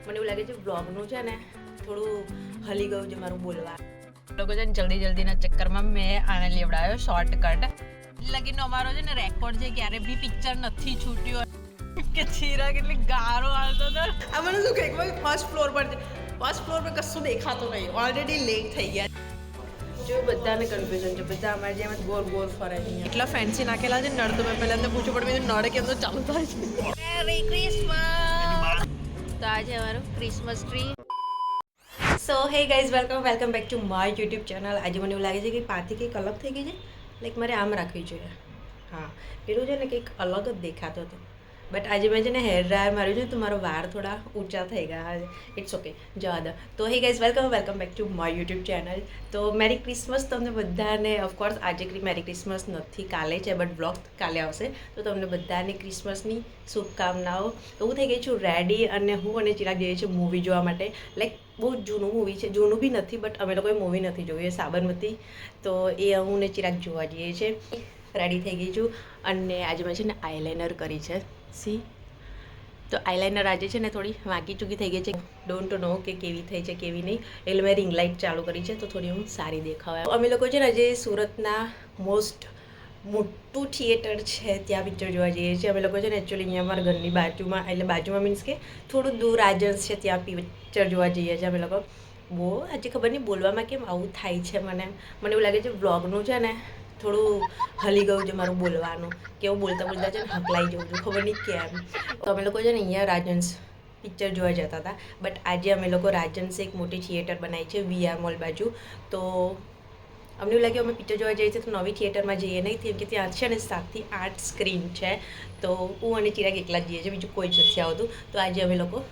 મને એવું લાગે છે બ્લોગનું છે ને થોડું હલી ગયું છે મારું બોલવા. લોકો છે ને જલ્દીના ચક્કરમાં મેં આને લેવડાવ્યો શોર્ટકટ. લગીનો અમારો છે ને રેકોર્ડ છે, ક્યારે બી પિક્ચર નથી છૂટ્યું કે ચીરા કેટલી ગારો આવતો હતો. આ મને શું કહે ફર્સ્ટ ફ્લોર પર કશું દેખાતું નહીં, ઓલરેડી લેટ થઈ ગયા. જો બધાને કન્ફ્યુઝન છે, બધા અમારી જેમ જ ગોળ ફરે છે. એટલા ફેન્સી નાખેલા છે નળ, તો મેં પહેલા એમને પૂછવું પડે નળ કેમ તો ચાલુ થાય છે. Merry Christmas. તો આજે અમારું Christmas tree. So hey guys, welcome back to my YouTube channel. આજે મને એવું લાગે છે કે પાથી કંઈક અલગ થઈ ગઈ છે. લાઈક મારે આમ રાખવી જોઈએ. હા, પેલું છે ને કંઈક અલગ જ દેખાતો હતો. બટ આજે મેં છે ને હેર ડ્રાયર માર્યું છે તો મારો વાળ થોડા ઊંચા થઈ ગયા. ઇટ્સ ઓકે, જવા દો. તો hey guys, welcome back to my YouTube channel. તો મેરી ક્રિસમસ તમને બધાને. ઓફકોર્સ આજે મેરી ક્રિસમસ નથી, કાલે છે, બટ બ્લોગ કાલે આવશે. તો તમને બધાને ક્રિસમસની શુભકામનાઓ. હું થઈ ગઈ છું રેડી, અને હું અને ચિરાગ જઈએ છીએ મૂવી જોવા માટે. લાઈક બહુ જૂનું મૂવી છે, જૂનું બી નથી બટ અમે લોકોએ મૂવી નથી જોયું, એ સાબરમતી. તો એ હું ને ચિરાગ જોવા જઈએ છીએ. રેડી થઈ ગઈ છું, અને આજે મેં છે ને આઈલાઇનર કરી છે. સી, તો આઈલાઇનર આજે છે ને થોડી વાંકી ચૂકી થઈ ગઈ છે. ડોન્ટ નો કે કેવી થઈ છે કેવી નહીં. એટલે મેં રિંગ લાઇટ ચાલુ કરી છે તો થોડી હું સારી દેખાવા. અમે લોકો છે ને આજે સુરતના મોટું થિયેટર છે ત્યાં પિક્ચર જોવા જઈએ છીએ. અમે લોકો છે ને એકચ્યુઅલી અહીંયા અમારા ઘરની બાજુમાં, એટલે બાજુમાં મીન્સ કે થોડું દૂર રાજન્સ છે, ત્યાં પિક્ચર જોવા જઈએ છીએ અમે લોકો. બહુ આજે ખબર નહીં બોલવામાં કેમ આવું થાય છે. મને એવું લાગે છે બ્લોગનું છે ને થોડું હલી ગયું છે મારું બોલવાનું, કે હું બોલતા છે ને હકલાઈ જઉં છું, ખબર નહીં કેમ. તો અમે લોકો છે ને અહીંયા રાજન્સ પિક્ચર જોવા જતા હતા. બટ આજે અમે લોકો રાજન્સ એક મોટી થિયેટર બનાવી છે VR મોલ બાજુ. તો અમને એવું લાગ્યું અમે પિક્ચર જોવા જઈએ છીએ તો નવી થિયેટરમાં જઈએ નહીં, કેમ કે ત્યાં છે ને 7 થી 8 સ્ક્રીન છે. તો હું અને ચિરાગ એકલા જ જઈએ છીએ, બીજું કોઈ જ નથી આવતું. તો આજે અમે લોકો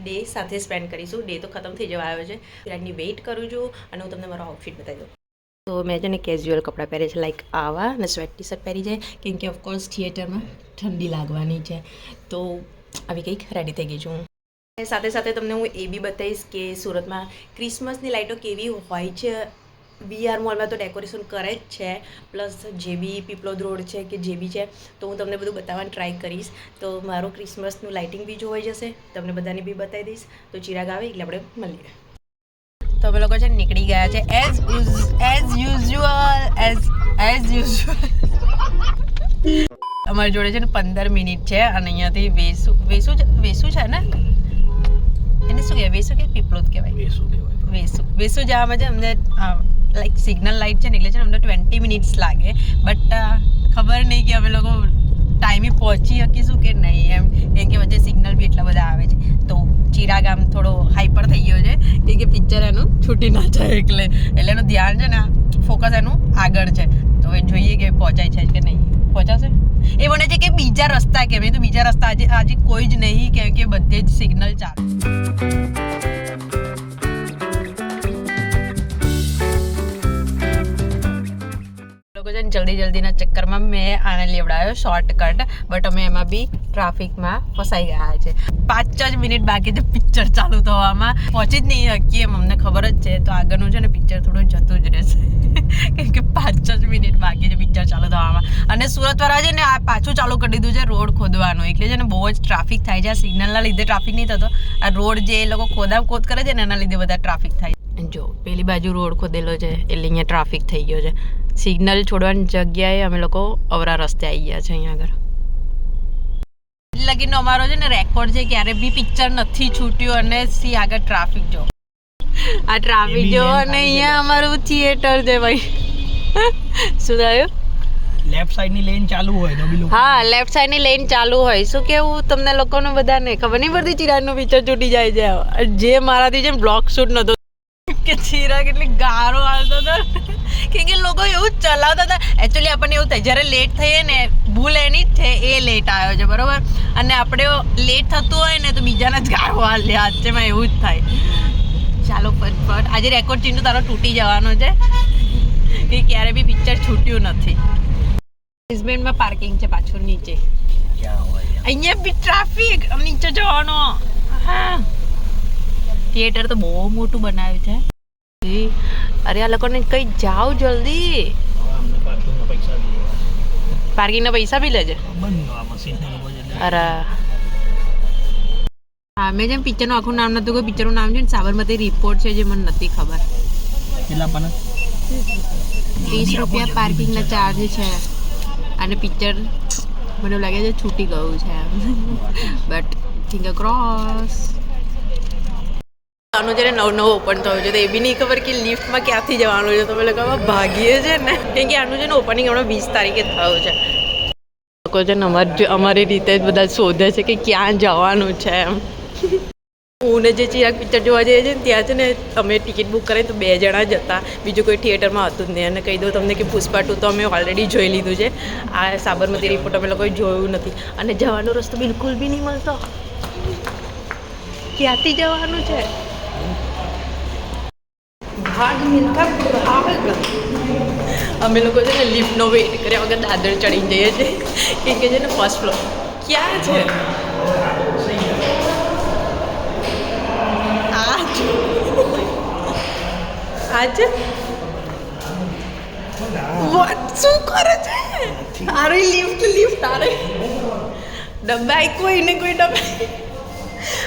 ડે સાથે સ્પેન્ડ કરીશું. ડે તો ખતમ થઈ જવા આવ્યો છે. ચિરાગની વેઇટ કરું છું અને હું તમને મારો આઉટફિટ બતાવી દઉં. તો મેં છે ને કેઝ્યુઅલ કપડાં પહેરે છે, લાઈક આવા, અને સ્વેટ ટી શર્ટ પહેરી જાય, કેમ કે ઓફકોર્સ થિયેટરમાં ઠંડી લાગવાની છે. તો આવી કંઈક રેડી થઈ ગઈ છું. સાથે તમને હું એ બી બતાવીશ કે સુરતમાં ક્રિસમસની લાઇટો કેવી હોય છે. VR મોલમાં તો ડેકોરેશન કરે જ છે, પ્લસ જે બી પીપલોદ રોડ છે કે જે બી છે, તો હું તમને બધું બતાવવાની ટ્રાય કરીશ. તો મારું ક્રિસમસનું લાઇટિંગ બી જોવાઈ જશે, તમને બધાને બી બતાવી દઈશ. તો ચિરાગ આવે એટલે આપણે મળીએ. તો અમે લોકો છે ને નીકળી ગયા છે એઝ યુઝ્યુઅલ. અમારી જોડે છે ને 15 મિનિટ છે, અને અહીંયાથી વેસુ છે ને, એને શું કહેવાય, વેસુ કે પીપલોદ કહેવાય? વેસુ જવામાં છે અમને લાઈક સિગ્નલ લાઇટ છે ને, એટલે છે ને અમને 20 મિનિટ્સ લાગે. બટ ખબર નહીં કે અમે લોકો ટાઈમે પહોંચી શકીશું કે નહીં એમ, કેમ કે વચ્ચે સિગ્નલ બી એટલા બધા આવે છે. તો ચિરાગ આમ થોડો હાઈપર થઈ ગયો છે, કેમ કે પિક્ચર એનું છૂટી ના જાય, એટલે એનું ધ્યાન છે ને, ફોકસ એનું આગળ છે. તો એ જોઈએ કે પહોંચાય છે કે નહીં. પહોંચાશે એ બને છે કે બીજા રસ્તા કેમ, એ તો બીજા રસ્તા આજે કોઈ જ નહીં, કેમ કે બધે જ સિગ્નલ ચાલે. જલ્દીના ચક્કરમાં મેં આને લેવડાવ્યો શોર્ટકટ, બટ અમે એમાં બી ટ્રાફિકમાં ફસાઈ ગયા છે. 5 જ મિનિટ બાકી છે પિક્ચર ચાલુ થવામાં. પહોંચી જ નહીં શકીએ એમ, અમને ખબર જ છે. તો આગળનું છે ને પિક્ચર થોડું જતું જ રહેશે, કેમ કે 5 જ મિનિટ બાકી છે પિક્ચર ચાલુ થવામાં. અને સુરતવાળા છે ને આ પાછું ચાલુ કરી દીધું છે રોડ ખોદવાનું, એટલે છે ને બહુ જ ટ્રાફિક થાય છે. આ સિગ્નલના લીધે ટ્રાફિક નહીં થતો, આ રોડ જે એ લોકો ખોદ કરે છે ને એના લીધે બધા ટ્રાફિક થાય. જો પેલી બાજુ રોડ ખોદેલો છે એટલે અહીંયા ટ્રાફિક થઈ ગયો છે. સિગ્નલ છોડવાની જગ્યાએ અમે લોકો અવરા રસ્તે આવી ગયા છે. અહીંયા આગળ લગીનો અમારો છે ને રેકોર્ડ છે, ક્યારે બી પિક્ચર નથી છૂટ્યું. અને સી આગળ ટ્રાફિક જો, આ ટ્રાફિક જો, અને અહીંયા અમારું થિયેટર છે ભાઈ. શું થયું? લેફ્ટ સાઈડ ની લેન ચાલુ હોય તો બી હા, લેફ્ટ સાઈડ ની લેન ચાલુ હોય. શું કેવું તમને લોકોને બધાને ખબર નહીં પડતી ચિરાગનું પિક્ચર છૂટી જાય છે. જે મારાથી છે બ્લોગ શૂટ નતો કે ચિરાગ એટલી ગારો આવતો હતો, કેમ કે લોકો એવું જ ચલાવતા હતા. એકચ્યુઅલી આપણને એવું થાય જ્યારે લેટ થઈએ ને, ભૂલ એની જ છે, એ લેટ આવ્યો છે બરોબર, અને આપણે લેટ થતું હોય ને તો બીજાના જ ગાળો લે. આજમાં એવું જ થાય. ચાલો ફટફટ, આજે રેકોર્ડ ચીંડું તારો તૂટી જવાનો છે કે ક્યારે બી પિક્ચર છૂટ્યું નથી. બેઝમેન્ટમાં પાર્કિંગ છે પાછું નીચે, અહીંયા બી ટ્રાફિક, નીચે જવાનો. હા, થિયેટર તો બહુ મોટું બનાવ્યું છે. અરે આ લોકોને કઈ જાઓ જલ્દી. પાર્કિંગના પૈસા બી લેજે. અરે હા મેં જેમ પિક્ચરનું આખું નામ નતું કોઈ પિક્ચરનું નામ છે ને સાબરમતી રિપોર્ટ છે જે મને નથી ખબર. કેટલા પણ 30 રૂપિયા પાર્કિંગના ચાર્જ છે અને પિક્ચર મને લાગે છે છૂટી ગયું છે બટ ફિંગર ક્રોસ. આનું છે ને નવું ઓપન થયું છે તો એ બી નહીં ખબર કે લિફ્ટમાં ક્યાંથી જવાનું છે તો અમે લોકો ભાગીએ છે ને કેમ કે આનું છે ને ઓપનિંગ હમણાં 20 તારીખે થયું છે. લોકો છે ને અમારી રીતે જ બધા શોધે છે કે ક્યાં જવાનું છે એમ. હું ને જે ચિરાગ પિક્ચર જોવા જઈએ છીએ ને ત્યાં છે ને અમે ટિકિટ બુક કરી તો 2 જણા જ હતા, બીજું કોઈ થિયેટરમાં હતું જ નહીં. અને કહી દઉં તમને કે પુષ્પા 2 તો અમે ઓલરેડી જોઈ લીધું છે. આ સાબરમતી રિપોર્ટ અમે લોકોએ જોયું નથી અને જવાનો રસ્તો બિલકુલ બી નહીં મળતો. ક્યાંથી જવાનું છે? ભાગ મિલકા ભાગ. અમે લોકો છે ને લિફ્ટનો વેઇટ કર્યા વગર દાદર ચડીને જઈએ છીએ કેમ કે છે ને ફર્સ્ટ ફ્લોર ક્યાં છે? આજે વોટ શું કરે છે? અરે લિફ્ટ અરે ડબ્બાઈ કોઈ ડબ્બાઈ.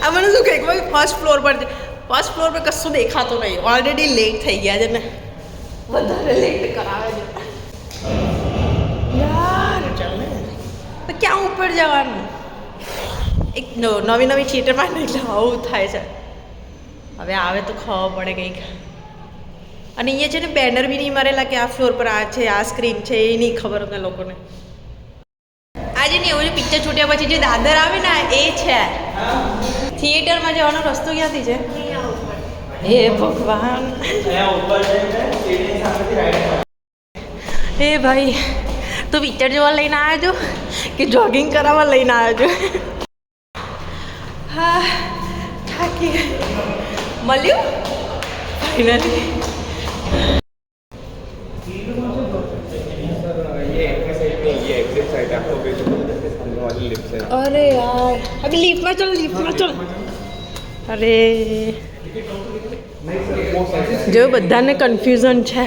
આ મને શું કહે કોઈ ફર્સ્ટ ફ્લોર પર છે. ફર્સ્ટ ફ્લોર પર કશું દેખાતું નહીં. ઓલરેડી લેટ થઈ ગયા છે ને વધારે લેટ કરાવે છે યાર. તો ક્યાં ઉપર જવાનું? એક નવી થિયેટરમાં ને એટલે આવું થાય છે. હવે આવે તો ખબર પડે કંઈક. અને અહીંયા છે ને બેનર બી નહીં મારેલા કે આ ફ્લોર પર આ છે, આ સ્ક્રીન છે, એ નહીં ખબર અમને લોકોને. આજે ને એવું પિક્ચર છૂટ્યા પછી જે દાદર આવે ને એ છે. થિયેટરમાં જવાનો રસ્તો ક્યાંથી છે? હે ભગવાન. હે ભાઈ તું પિક્ચર જોવા લઈને આવ્યો છો કે જોગિંગ કરાવવા લઈને આવ્યો છો? હા થાકી મળ્યું ફાઇનલી. अरे यार अभी लिफ्ट में चल अरे जो બધાને કન્ફ્યુઝન છે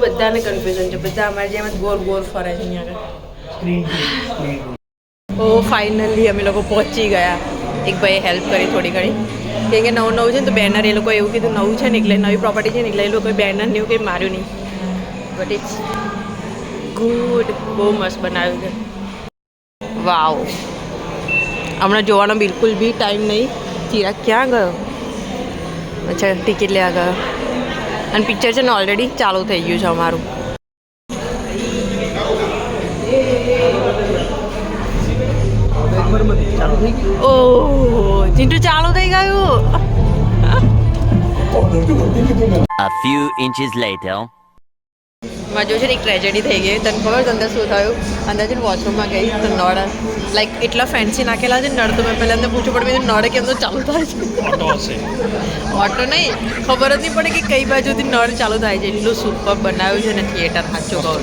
બધા અમારી જેમ ગોળ ફરે છે અહીંયા આગળ. ઓ ફાઇનલી અમે લોકો પહોંચી ગયા. એક ભાઈએ હેલ્પ કરી થોડી ઘણી કેમ કે નવું છે ને તો બેનર એ લોકો એવું કીધું નવું છે ને એટલે નવી પ્રોપર્ટી છે ને એટલે એ લોકોએ બેનર ને એવું કંઈ માર્યું નહીં. But it's good. બહુ મસ્ત બનાવ્યું છે. વાવ. હમણાં જોવાનો બિલકુલ બી ટાઈમ નહીં. ચિરાગ ક્યાં ગયો? અચ્છા ટિકિટ લેવા ગયો. અને પિક્ચર છે ને ઓલરેડી ચાલુ થઈ ગયું છે અમારું. ઓહ ચિંટુ ચાલુ થઈ ગયું. A few inches later. માં જો છે ને એક ટ્રેજેડી થઈ ગઈ. તને ખબર અંદર શું થયું? અંદર છે ને વોશરૂમમાં ગઈ તો નળ લાઈક એટલા ફેન્સી નાખેલા છે નળ તો મેં પહેલાં અંદર પૂછવું પડે નળ કેમ તો ચાલુ થાય છે? ઓટો નહીં ખબર જ નહીં પડે કે કઈ બાજુથી નળ ચાલુ થાય છે. એટલું સુપર બનાવ્યું છે ને થિયેટર સાચું કહું.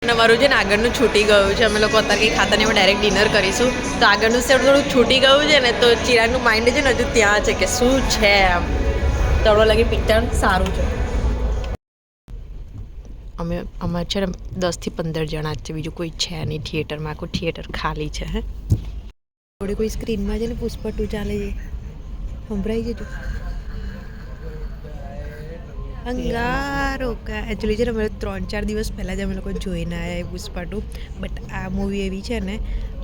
અને અમારું છે ને આગળનું છૂટી ગયું છે. અમે લોકો અત્યારે કંઈ ખાતા નહીં ડાયરેક્ટ ડિનર કરીશું તો આગળનું સેટ થોડું છૂટી ગયું છે ને તો ચિરાગનું માઇન્ડ છે ને હજુ ત્યાં છે કે શું છે આમ. તળવા લાગી પિક્ચર સારું છે. અમારે છે ને 10 થી 15 જણા જ છે, બીજું કોઈ છે નહીં થિયેટરમાં. આખું થિયેટર ખાલી છે. હે થોડી કોઈ સ્ક્રીનમાં છે ને પુષ્પા 2 ચાલે છે. સંભળાઈ જતું અંગારો કા એકચ્યુઅલી છે ને અમે 3-4 દિવસ પહેલાં જ અમે લોકો જોઈને આવ્યા પુષ્પા 2. બટ આ મૂવી એવી છે ને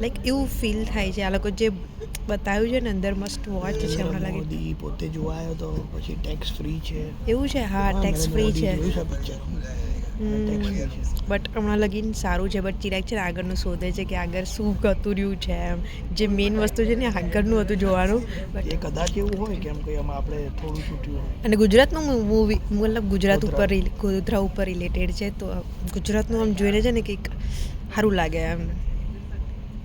લાઈક એવું ફીલ થાય છે આ લોકો જે બતાવ્યું છે ને અંદર મસ્ટ વોચ છે. હમણાં લાગે પોતે જોવા આવ્યો તો પછી ટેક્સ ફ્રી છે એવું છે. હા ટેક્સ ફ્રી છે બટ હમણાં લગીન સારું છે. બટ ચિરાગ છે ને આગળનું શોધે છે કે આગળ શું ગતું રહ્યું છે એમ. જે મેઇન વસ્તુ છે ને આગળનું હતું જોવાનું. બટ એ કદાચ એવું હોય કેમ કે આમાં આપણે થોડું છૂટ્યું હોય. અને ગુજરાતનું મૂવી મતલબ ગુજરાત ઉપર ગોધરા ઉપર રિલેટેડ છે તો ગુજરાતનું આમ જોઈને છે ને કંઈક સારું લાગે એમ.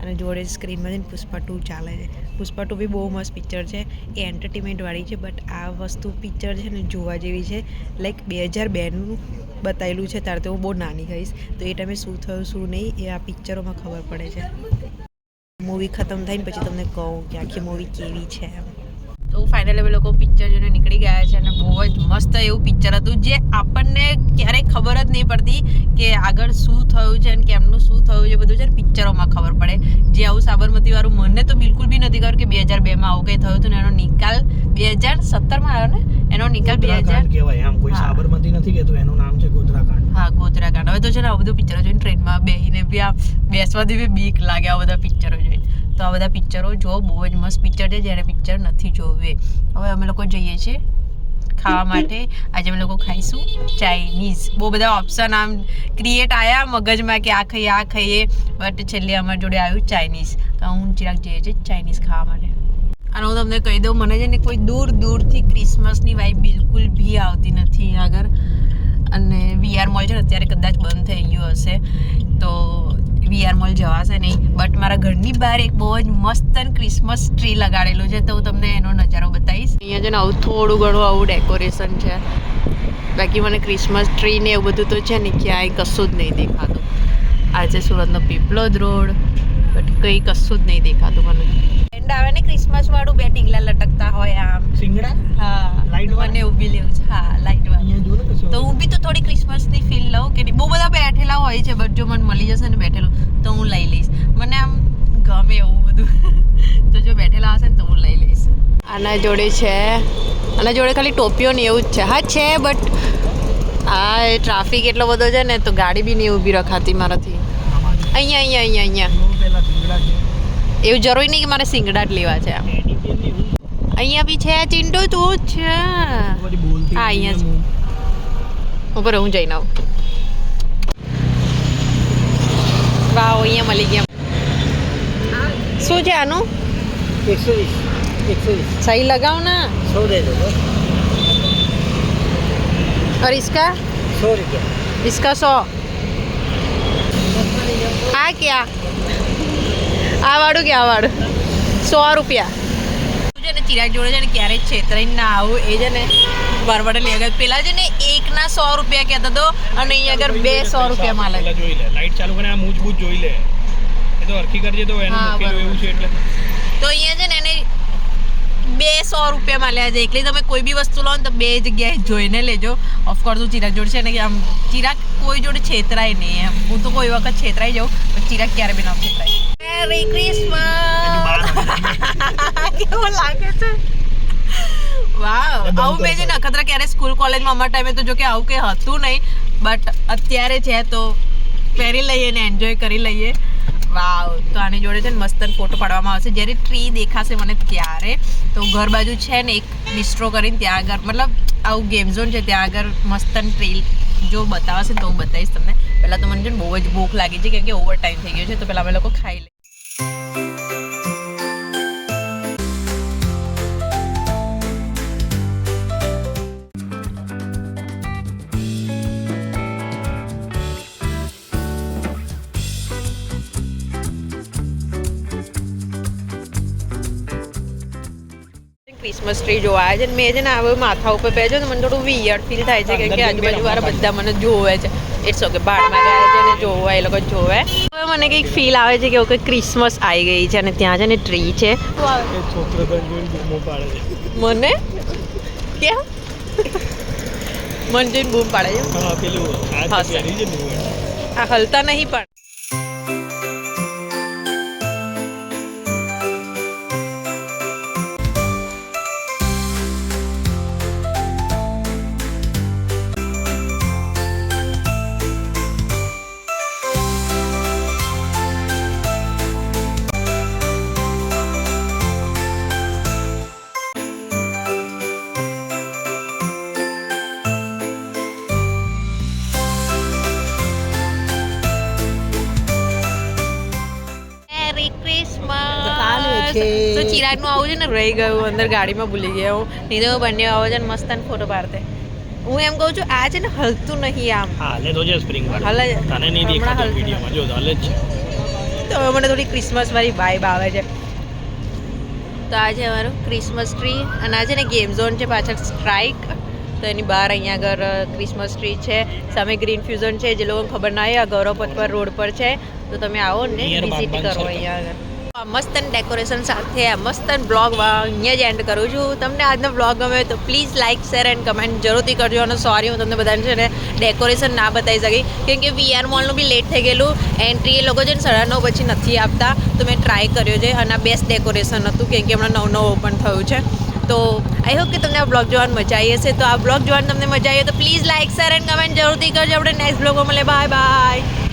અને જોડે સ્ક્રીનમાં છે ને પુષ્પા 2 ચાલે છે. પુષ્પા 2 બી બહુ મસ્ત પિક્ચર છે. એ એન્ટરટેનમેન્ટવાળી છે બટ આ વસ્તુ પિક્ચર છે ને જોવા જેવી છે. લાઈક 2002નું બતાવેલું છે ત્યારે તો હું બહુ નાની કહીશ તો એ ટાઈમે શું થયું શું નહીં એ આ પિક્ચરોમાં ખબર પડે છે. મૂવી ખતમ થાય ને પછી તમને કહું કે આખી મૂવી કેવી છે એમ. તો ફાઇનલી અમે લોકો પિક્ચર જોઈને નીકળી ગયા છે અને બહુ જ મસ્ત એવું પિક્ચર હતું જે આપણને ક્યારેય ખબર જ નહીં પડતી કે આગળ શું થયું છે અને કેમનું શું થયું છે બધું છે ને પિક્ચરોમાં ખબર પડે. જે આવું સાબરમતી વાળું મને તો બિલકુલ બી નથી ખબર કે 2002માં આવું કંઈ થયું હતું ને એનો નિકાલ 2017માં આવ્યો ને એનો નિકાલ 2000 કહેવાય આમ કોઈ સાબરમતી નથી કહેતું, એનું નામ છે ગોધરાકાંડ. હા ગોધરાકાંડ. હવે તો છે ને આવું બધું પિક્ચરો જોઈને ટ્રેનમાં બેસીને બી આ બેસવાથી બી બીક લાગે આ બધા પિક્ચરો જોઈને. તો આ બધા પિક્ચરો જો બહુ જ મસ્ત પિક્ચર છે જેને પિક્ચર નથી જોવે. હવે અમે લોકો જઈએ છીએ ખાવા માટે. આજે અમે લોકો ખાઈશું ચાઇનીઝ. બહુ બધા ઓપ્શન આમ ક્રિએટ આવ્યા મગજમાં કે આ ખાઈએ બટ છેલ્લે અમારી જોડે આવ્યું ચાઇનીઝ. તો હું ચિરાગ જઈએ છીએ ચાઇનીઝ ખાવા માટે. અને હું તમને કહી દઉં મને છે ને કોઈ દૂરથી ક્રિસમસની વાઇબ બિલકુલ બી આવતી નથી આગળ. અને વીઆર મોલ છે ને અત્યારે કદાચ બંધ થઈ ગયો હશે તો વીઆર મોલ જવાશે નહીં. બટ મારા ઘરની બહાર એક બહુ જ મસ્ત ક્રિસમસ ટ્રી લગાડેલું છે તો હું તમને એનો નજારો બતાવીશ. અહીંયા છે ને આવું થોડું ઘણું આવું ડેકોરેશન છે. બાકી મને ક્રિસમસ ટ્રી ને એવું બધું તો છે ને ક્યાંય કશું જ નહીં દેખાતું. આજે સુરતનો પીપલોદ રોડ બટ કંઈ કશું જ નહીં દેખાતું મને. એન્ડ આવે ને ક્રિસમસ વાળું બે ટીંગલા લટકતા હોય આમ સિંગડા હા લાઈટ મને એવું બી લેવું છે. હા લાઈટ વાળું. અહીંયા જો ને કશું તો હું બી તો થોડી ક્રિસમસની ફીલ લઉં કે બહુ બધા બેઠેલા હોય છે બટ જો મને મળી જશે ને બેઠેલું તો હું લઈ લઈશ. મને આમ ગમે એવું બધું તો જો બેઠેલા હશે ને તો હું લઈ લઈશ. આના જોડે છે, આના જોડે ખાલી ટોપીઓ ને એવું જ છે. હા છે બટ આ ટ્રાફિક એટલો બધો છે ને તો ગાડી બી નહીં ઊભી રખાતી મારાથી. અહીંયા પેલા સિંગડા છે. એવું જરૂરી નહીં કે મારે સિંગડા જ લેવા છે. અહીંયા બી છે ચિંટુ તું જ છે. બધી બોલતી હા અહીંયા જ ઉપર હું જઈને આવું. વાવ અહીંયા મળી ગયા. શું છે આનું 120 સહી लगाओ ना. 100 दे दो बस. और इसका 100 रुपया. इसका 100. આ क्या આ વાળું કે આ વાળું 100 રૂપિયા. છે ને ચિરાગ જોડે છે ને ક્યારેય છેતરાઈને ના આવું એ છે ને બરબડે લઈ ગયા. પેલા છે ને એકના 100 રૂપિયા કહેતો હતો અને અહીંયા આગળ 2 100 રૂપિયામાં લાગે. જોઈ લે લાઈટ ચાલુ કરીને આ મૂજ જોઈ લે. એ તો હરખી કરજે તો એનું મૂકેલું એવું છે એટલે. તો અહીંયા છે ને એને 2 100 રૂપિયામાં લે છે. એટલે તમે કોઈ બી વસ્તુ લો ને તો બે જગ્યાએ જોઈને લેજો. ઓફકોર્સ હું ચિરાગ જોડે છે ને કે આમ ચિરાગ કોઈ જોડે છેતરાય નહીં એમ. હું તો કોઈ વખત છેતરાઈ જાઉં પણ ચિરાગ ક્યારે બી ના છેતરાય. Merry Christmas. કેવો લાગે છે વાવ. આવું મેં છે ને અખતરા ક્યારે સ્કૂલ કોલેજમાં અમારા ટાઈમે તો જો કે આવું કંઈ હતું નહીં બટ અત્યારે છે તો પહેરી લઈએ ને એન્જોય કરી લઈએ. વાવ. તો આની જોડે છે ને મસ્ત ફોટો પાડવામાં આવશે જ્યારે ટ્રી દેખાશે મને ત્યારે. તો ઘર બાજુ છે ને એક બિસ્ટ્રો કરીને ત્યાં આગળ મતલબ આવું ગેમ ઝોન છે ત્યાં આગળ મસ્ત ટ્રી જો બતાવશે તો હું બતાવીશ તમને. પહેલાં તો મને છે ને બહુ જ ભૂખ લાગી છે કેમ કે ઓવર ટાઈમ થઈ ગયો છે તો પહેલાં અમે લોકો ખાઈ લઈએ. ક્રિસમસ ટ્રી જોવા આવ્યા છે મેં છે ને હવે માથા ઉપર પહેરજો તો મને થોડું વિયર્ડ ફીલ થાય છે કેમ કે આજુબાજુ વાળા બધા મને જોવે છે. ઇટ્સ ઓકે બાળમાં ગયા છે ને જોવા એ લોકો જોવે. હવે મને કંઈક ફીલ આવે છે કે ઓકે ક્રિસમસ આવી ગઈ છે અને ત્યાં છે ને ટ્રી છે. છોકરો બૂમો પાડે છે મને કેમ મને જોઈને બૂમ પાડે છે. હા પેલું આ પહેરી છે ને આ હલતા નહીં પણ. તો ચિરાગનું આવું છે ને રહી ગયું અંદર ગાડીમાં ભૂલી ગયા હું. નહીં તો બંને આવો છે ને મસ્ત ફોટો પાડતે. હું એમ કહું છું આ છે ને હલતું નહીં આમ. હાલે તો છે સ્પ્રિંગ વાળું. હલે તને નહીં દેખાતો વિડિયોમાં જો હાલે જ છે. તો હવે મને થોડી ક્રિસમસ વાળી વાઇબ આવે છે. તો આ છે અમારું ક્રિસમસ ટ્રી અને આ છે ને ગેમ ઝોન છે પાછળ સ્ટ્રાઇક. તો એની બહાર અહીંયા આગળ ક્રિસમસ ટ્રી છે. સામે ગ્રીન ફ્યુઝન છે જે લોકોને ખબર ના હોય આ ગૌરવ પથ પર રોડ પર છે. તો તમે આવો ને વિઝિટ કરો અહીંયા આગળ. મસ્ત ડેકોરેશન સાથે આ મસ્ત બ્લોગ અહીંયા જ એન્ડ કરું છું. તમને આજનો બ્લોગ ગમે તો please like share and comment જરૂરથી કરજો. અને સોરી હું તમને બધાને છે ને ડેકોરેશન ના બતાવી શકી કેમ કે VR મોલનું બી લેટ થઈ ગયેલું. એન્ટ્રી એ લોકો છે ને 9:30 પછી નથી આપતા તો મેં ટ્રાય કર્યો છે અને આ બેસ્ટ ડેકોરેશન હતું કેમ કે હમણાં 9 ઓપન થયું છે. તો આઈ હોપ કે તમને આ બ્લોગ જોવાની મજા આવી હશે. તો આ બ્લોગ જોવાની તમને મજા આવી તો please like share and comment જરૂરથી કરજો. આપણે નેક્સ્ટ બ્લોગમાં મળીએ. Bye bye.